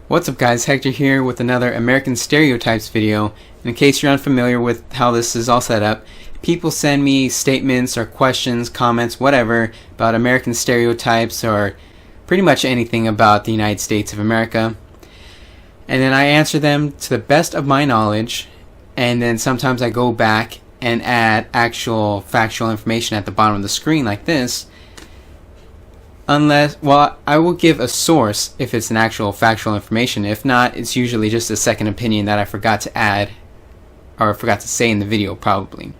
What's up guys, Hector here with another American Stereotypes video. And in case you're unfamiliar with how this is all set up, people send me statements or questions, comments, whatever, about American stereotypes or pretty much anything about the United States of America. And then I answer them to the best of my knowledge, and then sometimes I go back and add actual factual information at the bottom of the screen like this. I will give a source if it's an actual factual information. If not, it's usually just a second opinion that I forgot to add or forgot to say in the video probably.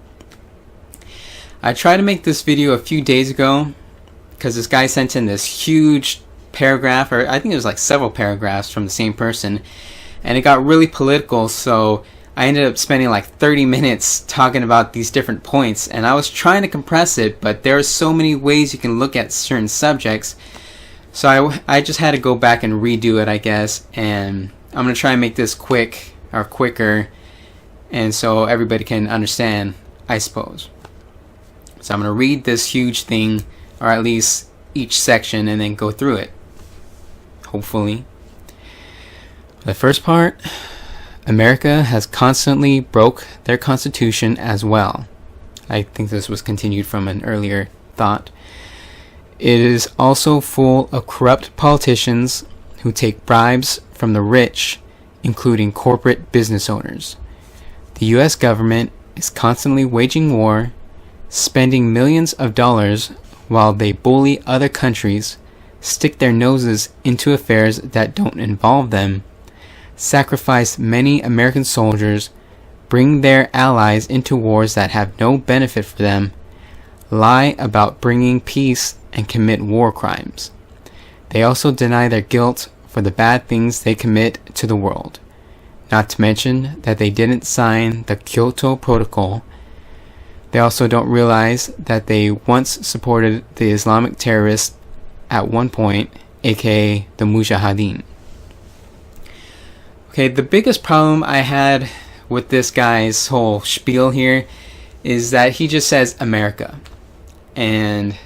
I tried to make this video a few days ago because this guy sent in this huge paragraph, or I think it was like several paragraphs from the same person, and it got really political, so I ended up spending like 30 minutes talking about these different points, and I was trying to compress it, but there are so many ways you can look at certain subjects, so I just had to go back and redo it, I guess, and I'm going to try and make this quick or quicker, and so everybody can understand, I suppose. So I'm going to read this huge thing, or at least each section, and then go through it, hopefully. The first part: America has constantly broke their constitution as well. I think this was continued from an earlier thought. It is also full of corrupt politicians who take bribes from the rich, including corporate business owners. The US government is constantly waging war, spending millions of dollars while they bully other countries, stick their noses into affairs that don't involve them, sacrifice many American soldiers, bring their allies into wars that have no benefit for them, lie about bringing peace, and commit war crimes. They also deny their guilt for the bad things they commit to the world. Not to mention that they didn't sign the Kyoto Protocal. They also don't realize that they once supported the Islamic terrorists at one point, aka the Mujahedeen. Okay, the biggest problem I had with this guy's whole spiel here is that he just says America. And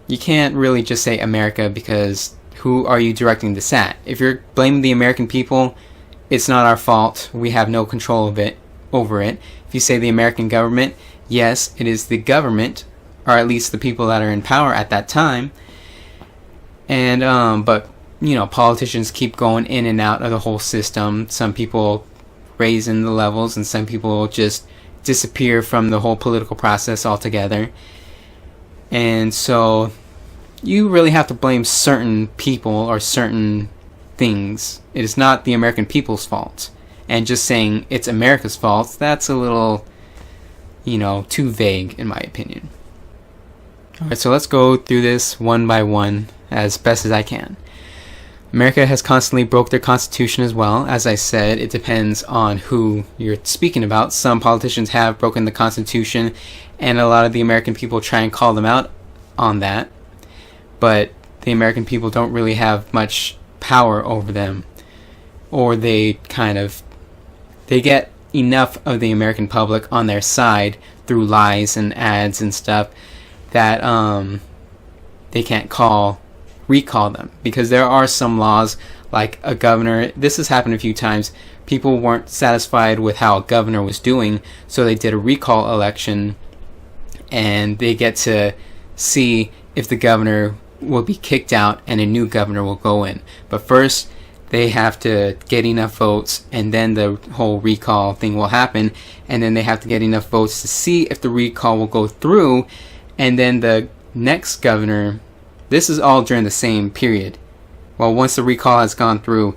you can't really just say America, because who are you directing this at? If you're blaming the American people, it's not our fault. We have no control over it. If you say the American government, yes, it is the government, or at least the people that are in power at that time. And but you know, politicians keep going in and out of the whole system. Some people raising the levels, and some people just disappear from the whole political process altogether. And so you really have to blame certain people or certain things. It is not the American people's fault. And just saying it's America's fault, that's a little, you know, too vague in my opinion. Alright, so let's go through this one by one as best as I can. America has constantly broke their constitution as well. As I said, it depends on who you're speaking about. Some politicians have broken the constitution, and a lot of the American people try and call them out on that. But the American people don't really have much power over them. Or they get enough of the American public on their side through lies and ads and stuff that they can't recall them, because there are some laws, like a governor. This has happened a few times. People weren't satisfied with how a governor was doing, so they did a recall election, and they get to see if the governor will be kicked out and a new governor will go in. But first they have to get enough votes, and then the whole recall thing will happen, and then they have to get enough votes to see if the recall will go through, and then the next governor. This is all during the same period. Well, once the recall has gone through,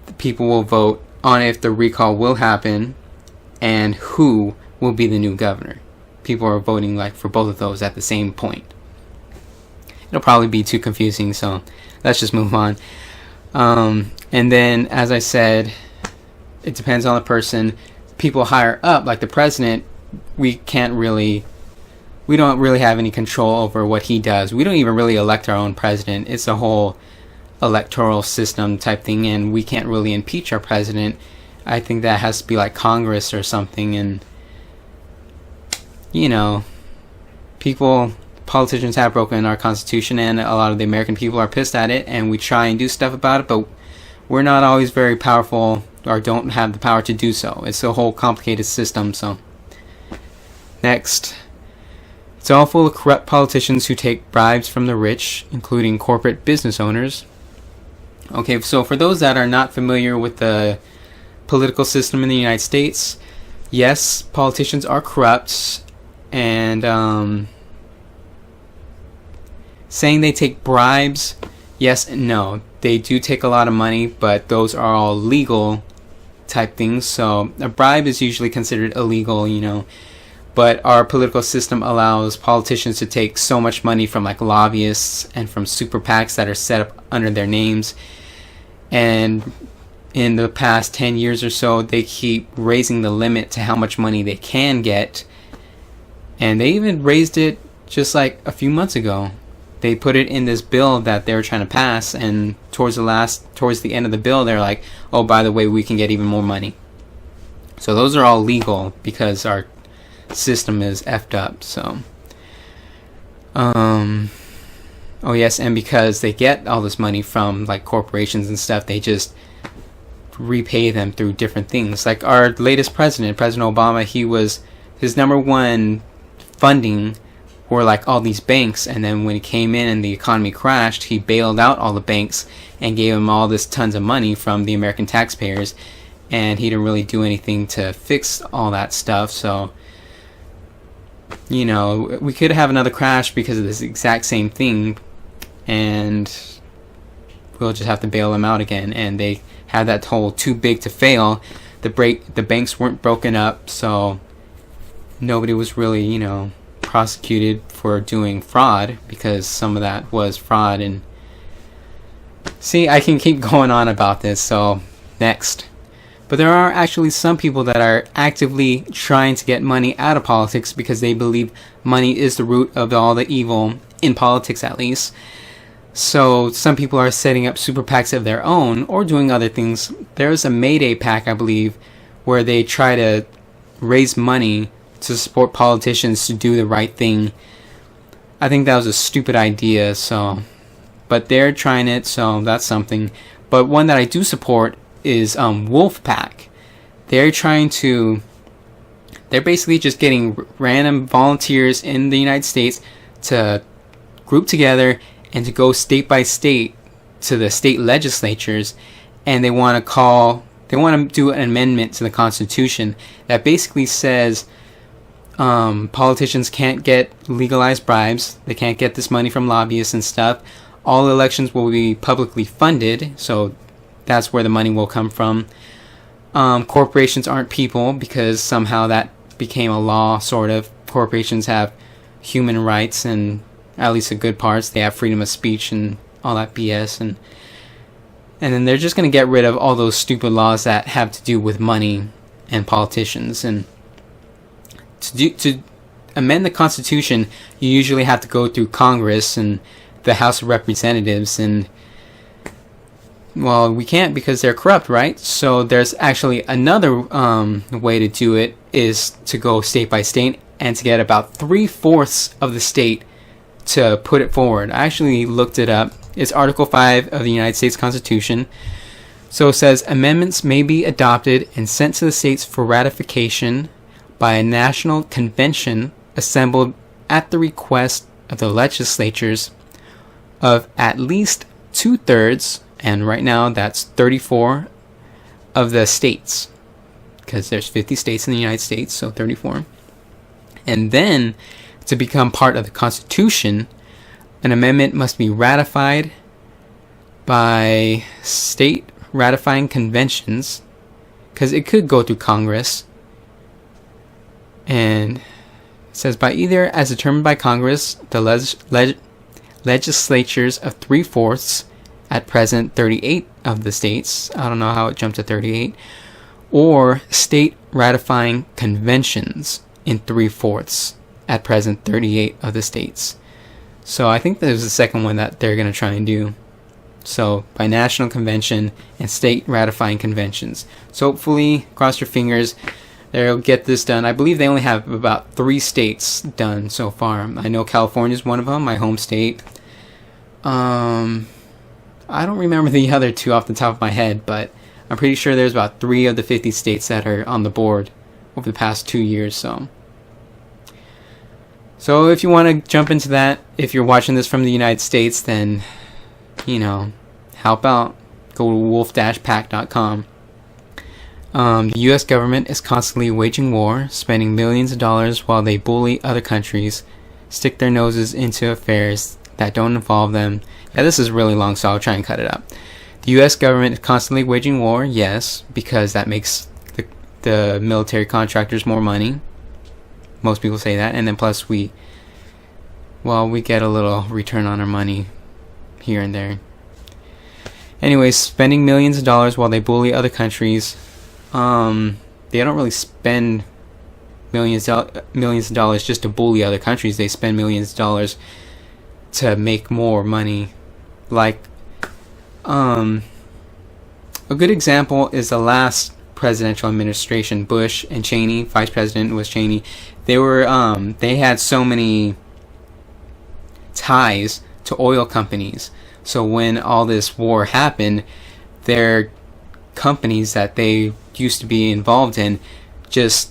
the people will vote on if the recall will happen and who will be the new governor. People are voting like for both of those at the same point. It'll probably be too confusing, so let's just move on. And then, as I said, it depends on the person. People higher up, like the president, we don't really have any control over what he does. We don't even really elect our own president. It's a whole electoral system type thing, and we can't really impeach our president. I think that has to be like Congress or something, and you know, politicians have broken our constitution, and a lot of the American people are pissed at it, and we try and do stuff about it, but we're not always very powerful or don't have the power to do so. It's a whole complicated system. So next, it's all full of corrupt politicians who take bribes from the rich, including corporate business owners. Okay, so for those that are not familiar with the political system in the United States, yes, politicians are corrupt, and saying they take bribes, yes and no. They do take a lot of money, but those are all legal type things. So a bribe is usually considered illegal, but our political system allows politicians to take so much money from like lobbyists and from super PACs that are set up under their names. And in the past 10 years or so, they keep raising the limit to how much money they can get. And they even raised it just like a few months ago. They put it in this bill that they were trying to pass, and towards the end of the bill, they're like, oh, by the way, we can get even more money. So those are all legal because our system is effed up. So oh yes, and because they get all this money from like corporations and stuff, they just repay them through different things. Like our latest President Obama, his number one funding were like all these banks, and then when he came in and the economy crashed, he bailed out all the banks and gave them all this tons of money from the American taxpayers, and he didn't really do anything to fix all that stuff. So we could have another crash because of this exact same thing, and we'll just have to bail them out again. And they had that whole too big to fail. The banks weren't broken up, so nobody was really prosecuted for doing fraud, because some of that was fraud. And see, I can keep going on about this. So next, but there are actually some people that are actively trying to get money out of politics because they believe money is the root of all the evil in politics, at least. So some people are setting up super PACs of their own or doing other things. There's a Mayday PAC, I believe, where they try to raise money to support politicians to do the right thing. I think that was a stupid idea, but they're trying it, so that's something. But one that I do support is Wolf PAC. They're basically just getting random volunteers in the United States to group together and to go state by state to the state legislatures, and they want to do an amendment to the Constitution that basically says politicians can't get legalized bribes. They can't get this money from lobbyists and stuff. All elections will be publicly funded, so that's where the money will come from. Corporations aren't people, because somehow that became a law, sort of. Corporations have human rights, and at least the good parts. They have freedom of speech and all that BS. And then they're just going to get rid of all those stupid laws that have to do with money and politicians. And to amend the Constitution, you usually have to go through Congress and the House of Representatives, and well, we can't because they're corrupt, right? So there's actually another way to do it, is to go state by state and to get about 3/4 of the state to put it forward. I actually looked it up. It's Article 5 of the United States Constitution. So it says, amendments may be adopted and sent to the states for ratification by a national convention assembled at the request of the legislatures of at least 2/3, and right now that's 34 of the states, because there's 50 states in the United States, so 34. And then to become part of the Constitution, an amendment must be ratified by state ratifying conventions, because it could go through Congress. And it says, by either as determined by Congress, the legislatures of 3/4, at present 38 of the states, I don't know how it jumped to 38, or state ratifying conventions in 3/4, at present 38 of the states. So I think there's the second one that they're going to try and do. So by national convention and state ratifying conventions. So hopefully, cross your fingers, they'll get this done. I believe they only have about 3 states done so far. I know California is one of them, my home state. I don't remember the other two off the top of my head, but I'm pretty sure there's about 3 of the 50 states that are on the board over the past 2 years. So if you want to jump into that, if you're watching this from the United States, then, help out. Go to wolf-pack.com. The U.S. government is constantly waging war, spending millions of dollars while they bully other countries, stick their noses into affairs that don't involve them. Yeah, this is really long, so I'll try and cut it up. The U.S. government is constantly waging war, yes, because that makes the military contractors more money. Most people say that, and then plus we get a little return on our money here and there. Anyways, spending millions of dollars while they bully other countries. They don't really spend millions of dollars just to bully other countries. They spend millions of dollars to make more money. Like, a good example is the last presidential administration, Bush and Cheney. Vice President was Cheney. They had so many ties to oil companies. So when all this war happened, their companies that they used to be involved in, just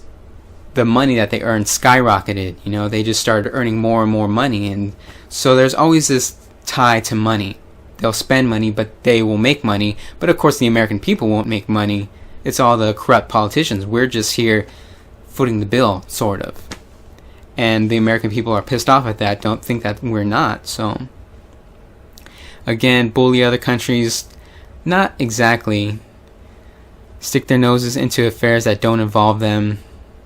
the money that they earned skyrocketed. They just started earning more and more money, and so there's always this tie to money. They'll spend money, but they will make money. But of course, the American people won't make money. It's all the corrupt politicians. We're just here footing the bill, sort of. And the American people are pissed off at that, don't think that we're not. So, again, bully other countries, not exactly. Stick their noses into affairs that don't involve them,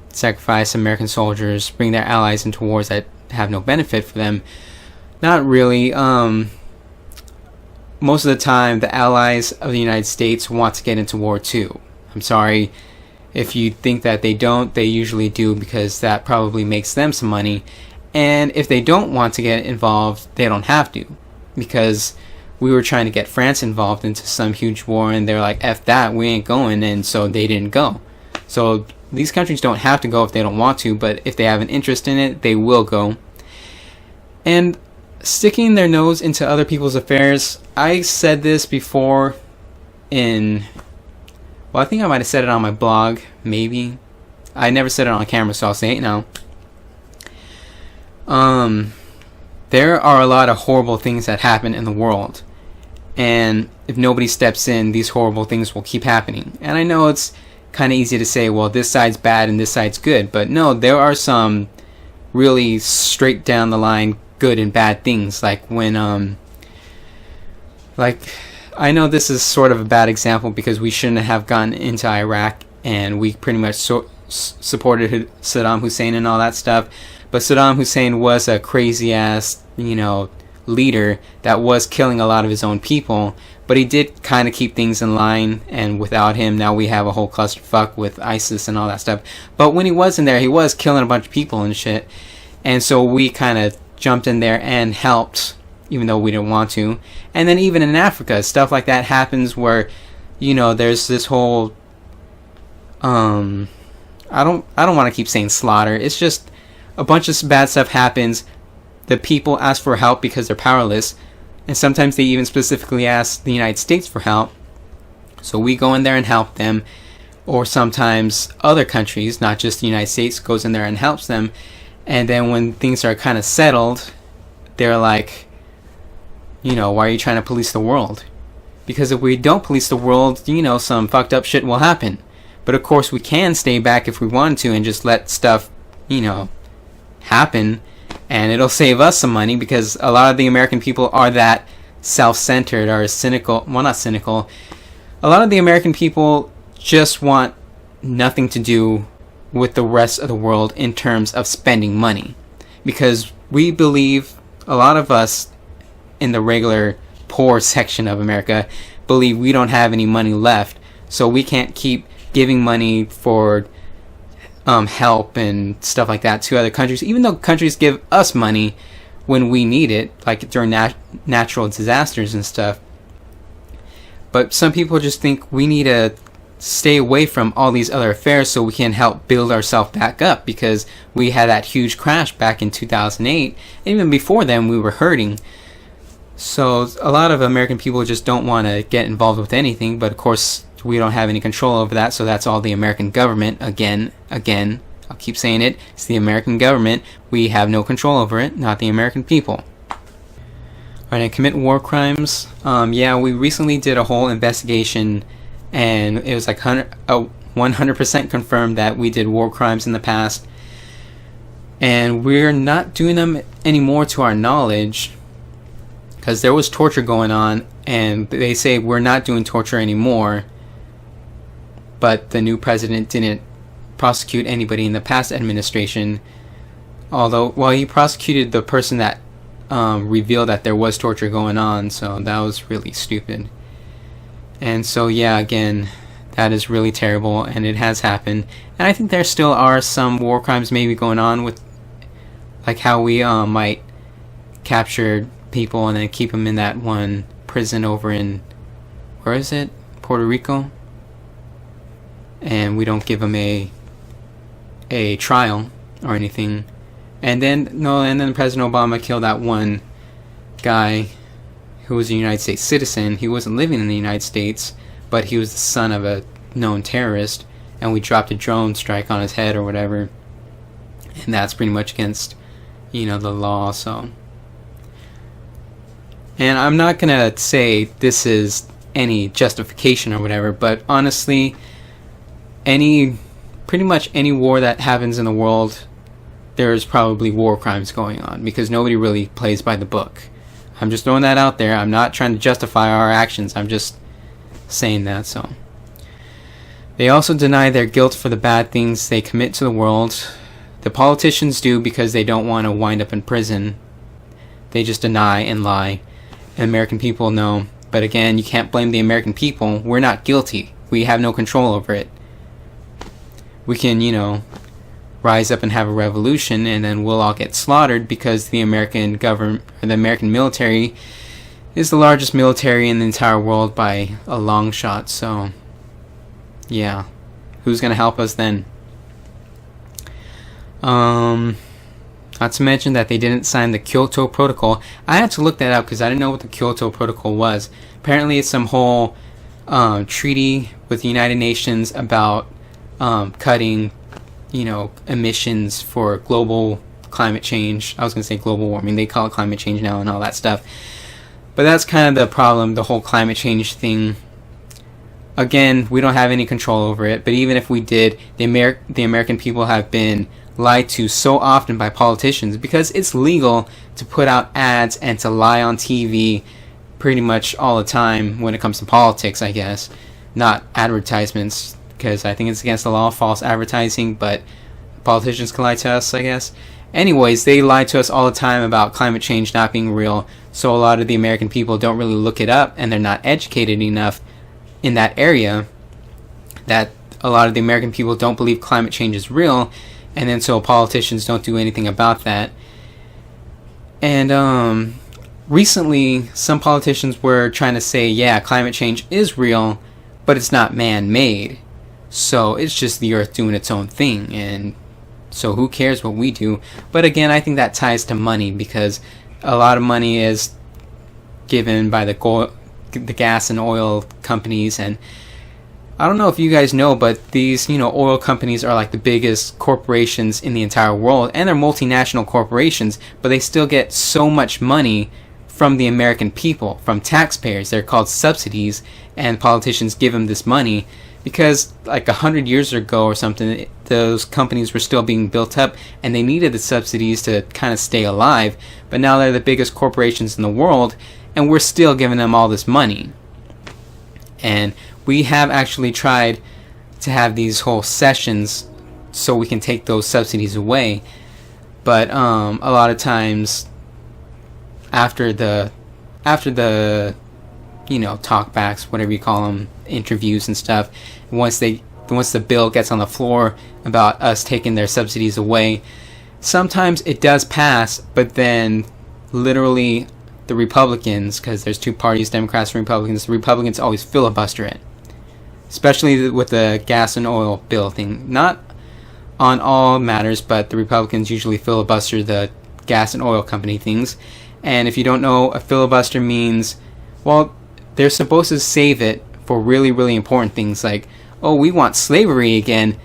sacrifice American soldiers, bring their allies into wars that have no benefit for them. Not really. Most of the time, the allies of the United States want to get into war too. I'm sorry if you think that they don't. They usually do, because that probably makes them some money. And if they don't want to get involved, they don't have to, because we were trying to get France involved into some huge war, and they're like, F that, we ain't going, and so they didn't go. So these countries don't have to go if they don't want to, but if they have an interest in it, they will go. And sticking their nose into other people's affairs, I said this before I think I might have said it on my blog, maybe. I never said it on camera, so I'll say it now. There are a lot of horrible things that happen in the world. And if nobody steps in, these horrible things will keep happening. And I know it's kind of easy to say, well, this side's bad and this side's good. But no, there are some really straight down the line good and bad things. Like when, I know this is sort of a bad example because we shouldn't have gotten into Iraq, and we pretty much supported Saddam Hussein and all that stuff. But Saddam Hussein was a crazy ass, leader that was killing a lot of his own people. But he did kind of keep things in line, and without him, now we have a whole clusterfuck with ISIS and all that stuff. But when he was in there, he was killing a bunch of people and shit. And so we kind of jumped in there and helped, even though we didn't want to. And then even in Africa, stuff like that happens where, there's this whole, I don't want to keep saying slaughter. It's just a bunch of bad stuff happens. The people ask for help because they're powerless. And sometimes they even specifically ask the United States for help. So we go in there and help them. Or sometimes other countries, not just the United States, goes in there and helps them. And then when things are kind of settled, they're like, why are you trying to police the world? Because if we don't police the world, some fucked up shit will happen. But of course we can stay back if we want to and just let stuff, happen. And it'll save us some money, because a lot of the American people are that self-centered or cynical. Well, not cynical. A lot of the American people just want nothing to do with the rest of the world in terms of spending money. Because we believe, a lot of us in the regular poor section of America believe we don't have any money left, so we can't keep giving money for help and stuff like that to other countries, even though countries give us money when we need it, like during natural disasters and stuff. But some people just think we need to stay away from all these other affairs so we can help build ourselves back up, because we had that huge crash back in 2008. Even before then, we were hurting. So a lot of American people just don't want to get involved with anything, but of course we don't have any control over that, so that's all the American government. Again, I'll keep saying it, it's the American government. We have no control over it, not the American people. Alright, and commit war crimes. Yeah, we recently did a whole investigation, and it was like 100% confirmed that we did war crimes in the past. And we're not doing them anymore to our knowledge, because there was torture going on, and they say we're not doing torture anymore. But the new president didn't prosecute anybody in the past administration. Although, well, he prosecuted the person that revealed that there was torture going on, so that was really stupid. And so, yeah, again, that is really terrible, and it has happened. And I think there still are some war crimes maybe going on with, like how we might capture people and then keep them in that one prison over in, where is it? Puerto Rico? And we don't give them a trial or anything. And then President Obama killed that one guy who was a United States citizen. He wasn't living in the United States, but he was the son of a known terrorist, and we dropped a drone strike on his head or whatever. And that's pretty much against, the law, so. And I'm not gonna say this is any justification or whatever, but honestly, pretty much any war that happens in the world, there's probably war crimes going on, because nobody really plays by the book. I'm just throwing that out there. I'm not trying to justify our actions. I'm just saying that. So they also deny their guilt for the bad things they commit to the world. The politicians do because they don't want to wind up in prison. They just deny and lie. And American people know. But again, you can't blame the American people. We're not guilty. We have no control over it. We can, rise up and have a revolution, and then we'll all get slaughtered because the American government, or the American military, is the largest military in the entire world by a long shot. So, yeah, who's gonna help us then? Not to mention that they didn't sign the Kyoto Protocal. I had to look that up because I didn't know what the Kyoto Protocol was. Apparently, it's some whole treaty with the United Nations about cutting, emissions for global climate change. I was going to say global warming. They call it climate change now and all that stuff. But that's kind of the problem, the whole climate change thing. Again, we don't have any control over it. But even if we did, the American people have been lied to so often by politicians, because it's legal to put out ads and to lie on TV pretty much all the time when it comes to politics, I guess. Not advertisements, because I think it's against the law of false advertising, but politicians can lie to us, I guess. Anyways, they lie to us all the time about climate change not being real, so a lot of the American people don't really look it up, and they're not educated enough in that area that a lot of the American people don't believe climate change is real, and then so politicians don't do anything about that. And recently, some politicians were trying to say, yeah, climate change is real, but it's not man-made. So it's just the Earth doing its own thing, and so who cares what we do? But again, I think that ties to money, because a lot of money is given by the gas and oil companies, and I don't know if you guys know, but these, oil companies are like the biggest corporations in the entire world, and they're multinational corporations, but they still get so much money from the American people, from taxpayers. They're called subsidies, and politicians give them this money because like 100 years ago or something, those companies were still being built up, and they needed the subsidies to kind of stay alive, but now they're the biggest corporations in the world, and we're still giving them all this money. And we have actually tried to have these whole sessions so we can take those subsidies away, but a lot of times after the talkbacks, whatever you call them, interviews and stuff, once the bill gets on the floor about us taking their subsidies away, sometimes it does pass, but then literally the Republicans, because there's two parties, Democrats and Republicans, the Republicans always filibuster it. Especially with the gas and oil bill thing. Not on all matters, but the Republicans usually filibuster the gas and oil company things. And if you don't know, a filibuster means, well, they're supposed to save it for really, really important things like, oh, we want slavery again.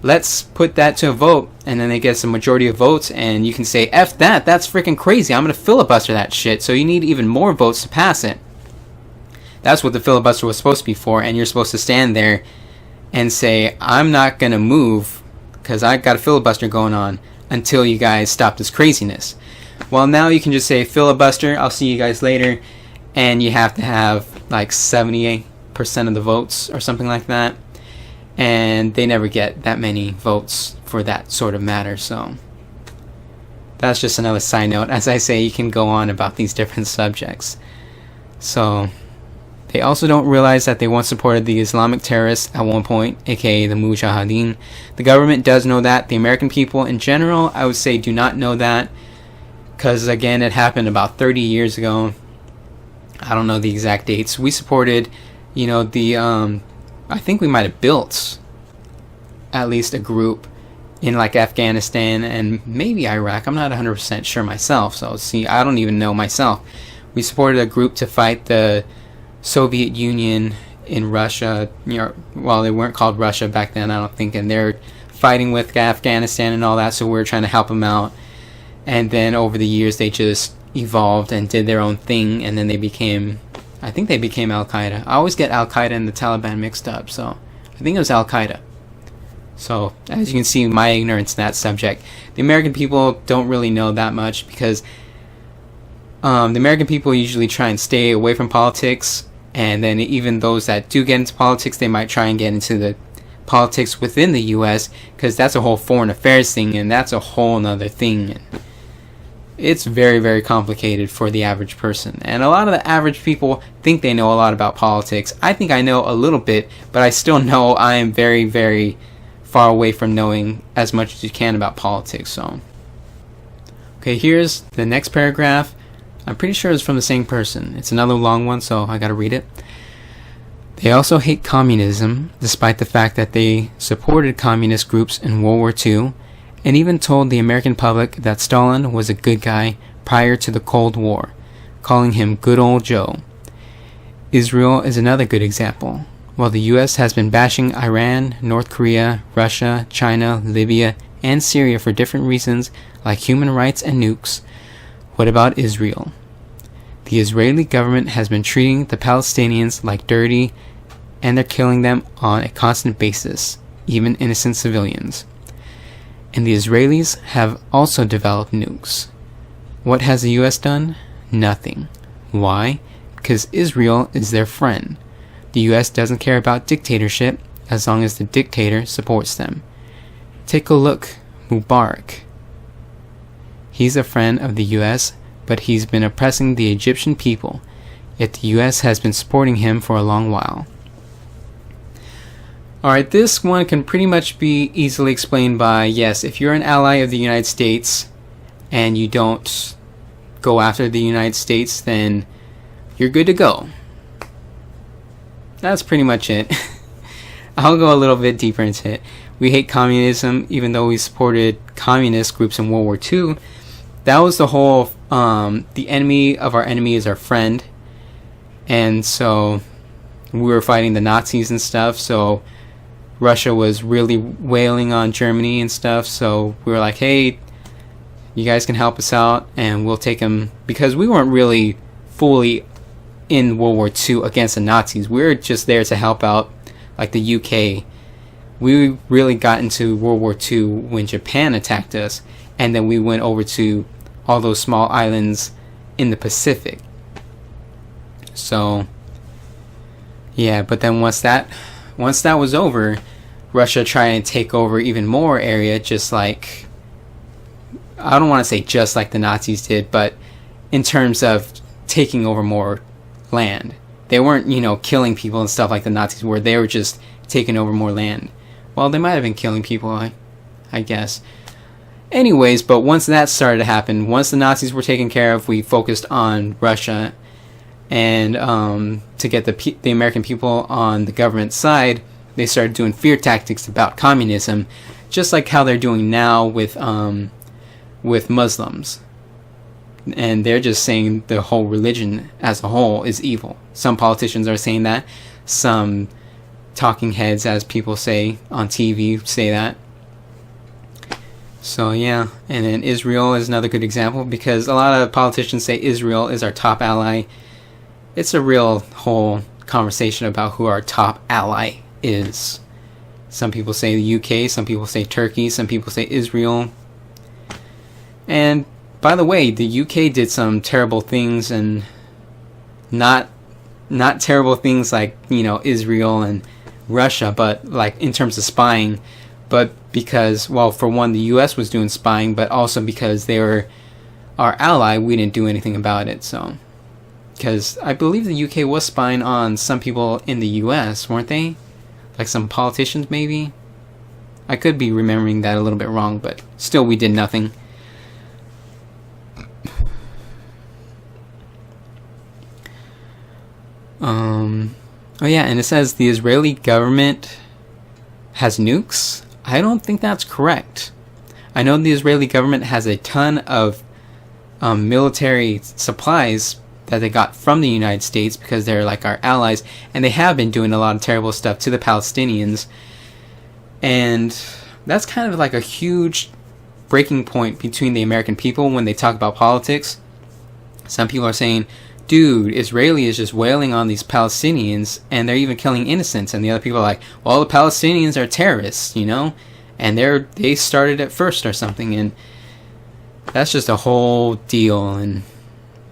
Let's put that to a vote. And then they get some majority of votes, and you can say, F that, that's freaking crazy. I'm going to filibuster that shit. So you need even more votes to pass it. That's what the filibuster was supposed to be for. And you're supposed to stand there and say, I'm not going to move because I got a filibuster going on until you guys stop this craziness. Well, now you can just say filibuster, I'll see you guys later, and you have to have like 78% of the votes or something like that, and they never get that many votes for that sort of matter. So that's just another side note. As I say, you can go on about these different subjects. So they also don't realize that they once supported the Islamic terrorists at one point, aka the Mujahedeen. The government does know that. The American people in general, I would say, do not know that, because again, it happened about 30 years ago. I don't know the exact dates. We supported, I think we might have built at least a group in like Afghanistan and maybe Iraq. I'm not 100% sure myself. So see, I don't even know myself. We supported a group to fight the Soviet Union in Russia. Well, they weren't called Russia back then, I don't think, and they're fighting with Afghanistan and all that. So we were trying to help them out. And then over the years, they just evolved and did their own thing, and then I think they became Al-Qaeda. I always get Al-Qaeda and the Taliban mixed up, so I think it was Al-Qaeda. So, as you can see, my ignorance in that subject. The American people don't really know that much, because the American people usually try and stay away from politics, and then even those that do get into politics, they might try and get into the politics within the U.S., because that's a whole foreign affairs thing, and that's a whole nother thing. It's very, very complicated for the average person. And a lot of the average people think they know a lot about politics. I think I know a little bit, but I still know I am very, very far away from knowing as much as you can about politics. So, okay, here's the next paragraph. I'm pretty sure it's from the same person. It's another long one, so I gotta read it. They also hate communism, despite the fact that they supported communist groups in World War II, and even told the American public that Stalin was a good guy prior to the Cold War, calling him Good Old Joe. Israel is another good example. While the US has been bashing Iran, North Korea, Russia, China, Libya, and Syria for different reasons like human rights and nukes, what about Israel? The Israeli government has been treating the Palestinians like dirty, and they're killing them on a constant basis, even innocent civilians. And the Israelis have also developed nukes. What has the US done? Nothing. Why? Because Israel is their friend. The US doesn't care about dictatorship as long as the dictator supports them. Take a look, Mubarak. He's a friend of the US, but he's been oppressing the Egyptian people, yet the US has been supporting him for a long while. Alright, this one can pretty much be easily explained by, yes, if you're an ally of the United States and you don't go after the United States, then you're good to go. That's pretty much it. I'll go a little bit deeper into it. We hate communism, even though we supported communist groups in World War II. That was the whole, the enemy of our enemy is our friend. And so we were fighting the Nazis and stuff, so Russia was really wailing on Germany and stuff, so we were like, hey, you guys can help us out, and we'll take them, because we weren't really fully in World War II against the Nazis. We were just there to help out, like the UK. We really got into World War II when Japan attacked us, and then we went over to all those small islands in the Pacific. So, yeah, but then once that was over, Russia tried to take over even more area, just like, I don't want to say just like the Nazis did, but in terms of taking over more land. They weren't, killing people and stuff like the Nazis were. They were just taking over more land. Well, they might have been killing people, I guess. Anyways, but once that started to happen, once the Nazis were taken care of, we focused on Russia, and to get the American people on the government side, they started doing fear tactics about communism, just like how they're doing now with Muslims. and they're just saying the whole religion as a whole is evil. Some politicians are saying that. Some talking heads, as people say on TV, say that. So yeah, and then Israel is another good example, because a lot of politicians say Israel is our top ally. It's a real whole conversation about who our top ally is. Some people say the UK, some people say Turkey, some people say Israel. And by the way, the UK did some terrible things, and not terrible things like, Israel and Russia, but like in terms of spying. But because, well, for one, the US was doing spying, but also because they were our ally, we didn't do anything about it. So, because I believe the UK was spying on some people in the US, weren't they? Like some politicians, maybe? I could be remembering that a little bit wrong, but still, we did nothing. Oh yeah, and it says the Israeli government has nukes. I don't think that's correct. I know the Israeli government has a ton of military supplies that they got from the United States, because they're like our allies, and they have been doing a lot of terrible stuff to the Palestinians. And that's kind of like a huge breaking point between the American people when they talk about politics. Some people are saying, dude, Israeli is just wailing on these Palestinians, and they're even killing innocents. And the other people are like, well, the Palestinians are terrorists, and they started it first or something. And that's just a whole deal.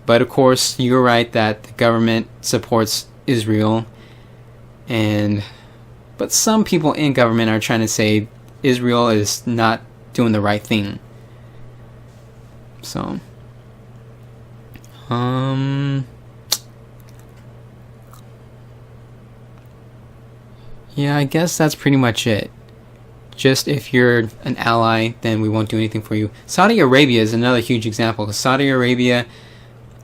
But of course, you're right that the government supports Israel, but some people in government are trying to say Israel is not doing the right thing. So, yeah, I guess that's pretty much it. Just if you're an ally, then we won't do anything for you. Saudi Arabia is another huge example, because Saudi Arabia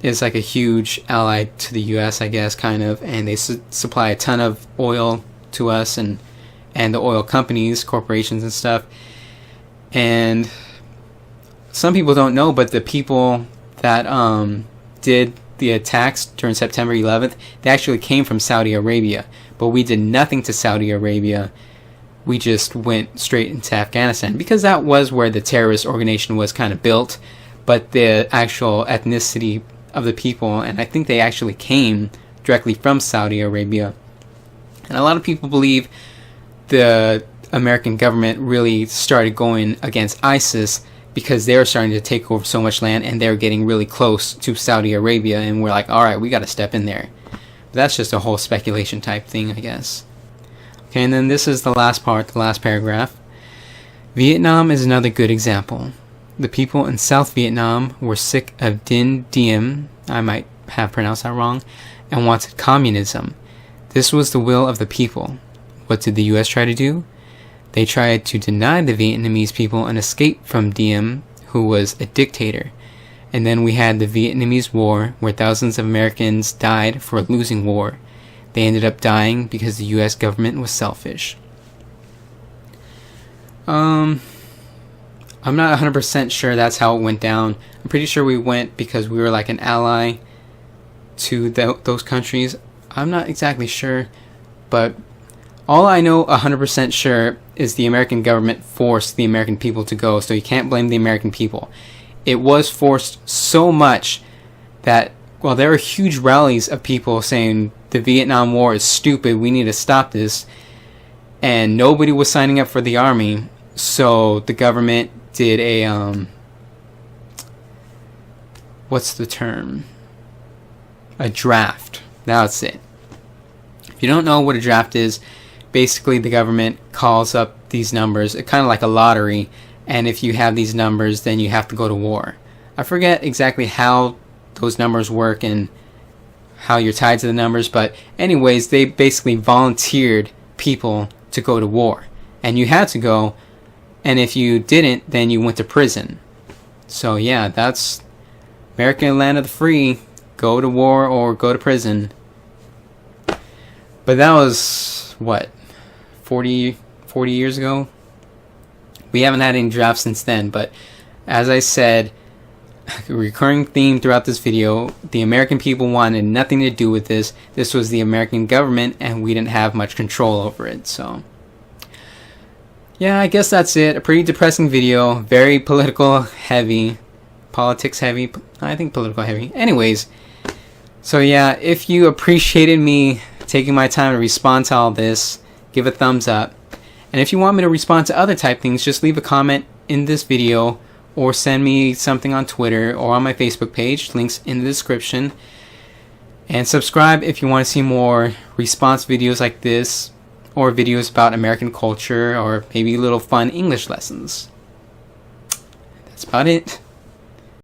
is like a huge ally to the US, I guess, kind of, and they supply a ton of oil to us, and the oil companies, corporations and stuff. And some people don't know, but the people that did the attacks during September 11th, they actually came from Saudi Arabia. But we did nothing to Saudi Arabia. We just went straight into Afghanistan, because that was where the terrorist organization was kind of built. But the actual ethnicity of the people, and I think they actually came directly from Saudi Arabia. And a lot of people believe the American government really started going against ISIS because they were starting to take over so much land, and they were getting really close to Saudi Arabia, and we're like, alright, we got to step in there. But that's just a whole speculation type thing, I guess. Okay, and then this is the last part, the last paragraph. Vietnam is another good example. The people in South Vietnam were sick of Dinh Diem, I might have pronounced that wrong, and wanted communism. This was the will of the people. What did the US try to do? They tried to deny the Vietnamese people an escape from Diem, who was a dictator. And then we had the Vietnamese War, where thousands of Americans died for a losing war. They ended up dying because the US government was selfish. I'm not 100% sure that's how it went down. I'm pretty sure we went because we were like an ally to those countries. I'm not exactly sure, but all I know 100% sure is the American government forced the American people to go, so you can't blame the American people. It was forced so much that, well, there were huge rallies of people saying the Vietnam War is stupid, we need to stop this, and nobody was signing up for the army, so the government did a, what's the term? A draft. That's it. If you don't know what a draft is, basically the government calls up these numbers, kind of like a lottery, and if you have these numbers, then you have to go to war. I forget exactly how those numbers work and how you're tied to the numbers, but anyways, they basically volunteered people to go to war, and you had to go, and if you didn't, then you went to prison. So yeah, that's American land of the free. Go to war or go to prison. But that was, what, 40 years ago? We haven't had any drafts since then, but as I said, a recurring theme throughout this video. The American people wanted nothing to do with this. This was the American government, and we didn't have much control over it. So yeah, I guess that's it. A pretty depressing video. Very political heavy. Politics heavy. I think political heavy. Anyways, so yeah, if you appreciated me taking my time to respond to all this, give a thumbs up. And if you want me to respond to other type things, just leave a comment in this video or send me something on Twitter or on my Facebook page. Links in the description. And subscribe if you want to see more response videos like this, or videos about American culture, or maybe little fun English lessons. That's about it.